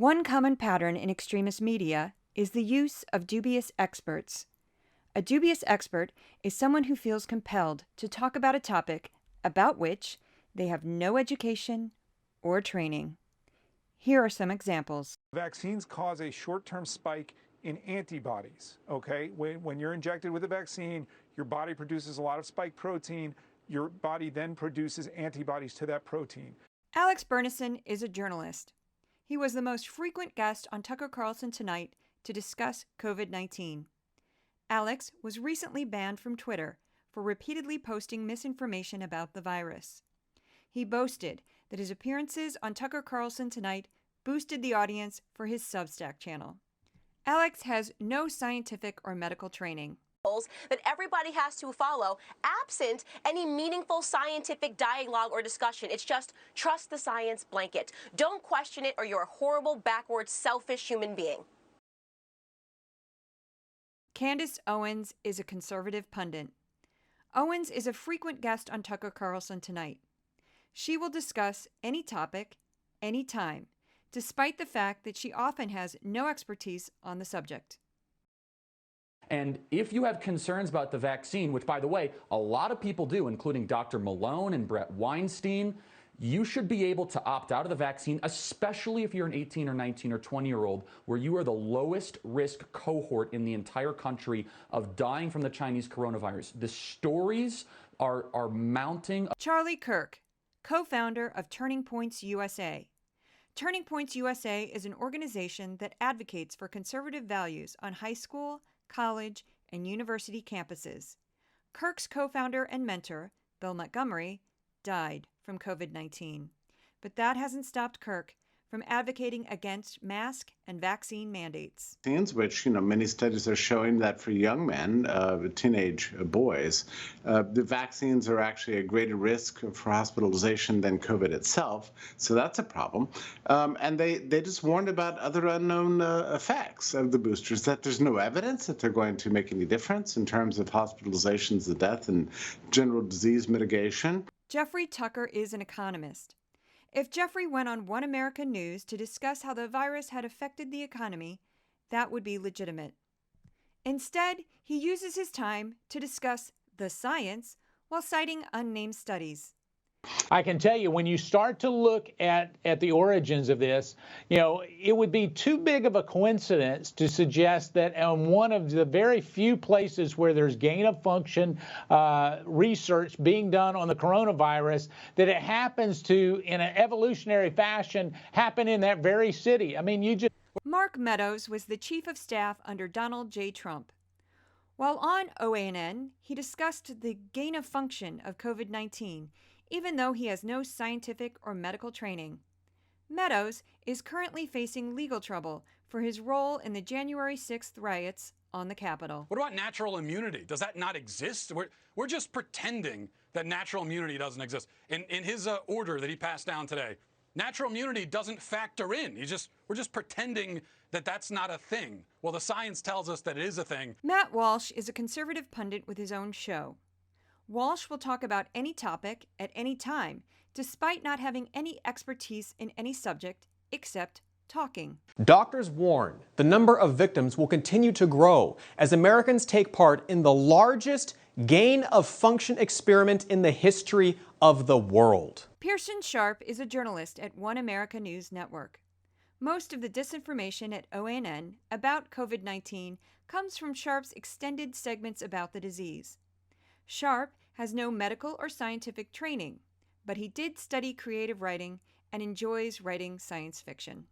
One common pattern in extremist media is the use of dubious experts. A dubious expert is someone who feels compelled to talk about a topic about which they have no education or training. Here are some examples. Vaccines cause a short-term spike in antibodies, okay? When you're injected with a vaccine, your body produces a lot of spike protein. Your body then produces antibodies to that protein. Alex Berenson is a journalist. He was the most frequent guest on Tucker Carlson Tonight to discuss COVID-19. Alex was recently banned from Twitter for repeatedly posting misinformation about the virus. He boasted that his appearances on Tucker Carlson Tonight boosted the audience for his Substack channel. Alex has no scientific or medical training that everybody has to follow, absent any meaningful scientific dialogue or discussion. It's just trust the science blanket. Don't question it or you're a horrible, backwards, selfish human being. Candace Owens is a conservative pundit. Owens is a frequent guest on Tucker Carlson Tonight. She will discuss any topic, anytime, despite the fact that she often has no expertise on the subject. And if you have concerns about the vaccine, which, by the way, a lot of people do, including Dr. Malone and Brett Weinstein, you should be able to opt out of the vaccine, especially if you're an 18 or 19 or 20-year-old, where you are the lowest risk cohort in the entire country of dying from the Chinese coronavirus. The stories are mounting. Charlie Kirk, co-founder of Turning Points USA. Turning Points USA is an organization that advocates for conservative values on high school, college, and university campuses. Kirk's co-founder and mentor, Bill Montgomery, died from COVID-19. But that hasn't stopped Kirk from advocating against mask and vaccine mandates. Which, many studies are showing that for young men, teenage boys, the vaccines are actually a greater risk for hospitalization than COVID itself. So that's a problem. And they just warned about other unknown effects of the boosters, that there's no evidence that they're going to make any difference in terms of hospitalizations, the death, and general disease mitigation. Jeffery Tucker is an economist. If Jeffery went on One America News to discuss how the virus had affected the economy, that would be legitimate. Instead, he uses his time to discuss the science while citing unnamed studies. I can tell you, when you start to look at the origins of this, it would be too big of a coincidence to suggest that on one of the very few places where there's gain of function research being done on the coronavirus, that it happens to, in an evolutionary fashion, happen in that very city. I mean, Mark Meadows was the chief of staff under Donald J. Trump. While on OANN, he discussed the gain of function of COVID-19, even though he has no scientific or medical training. Meadows is currently facing legal trouble for his role in the January 6th riots on the Capitol. What about natural immunity? Does that not exist? We're just pretending that natural immunity doesn't exist. In his order that he passed down today, natural immunity doesn't factor in. We're just pretending that that's not a thing. Well, the science tells us that it is a thing. Matt Walsh is a conservative pundit with his own show. Walsh will talk about any topic at any time, despite not having any expertise in any subject except talking. Doctors warn the number of victims will continue to grow as Americans take part in the largest gain of function experiment in the history of the world. Pearson Sharp is a journalist at One America News Network. Most of the disinformation at OANN about COVID-19 comes from Sharp's extended segments about the disease. Sharp has no medical or scientific training, but he did study creative writing and enjoys writing science fiction.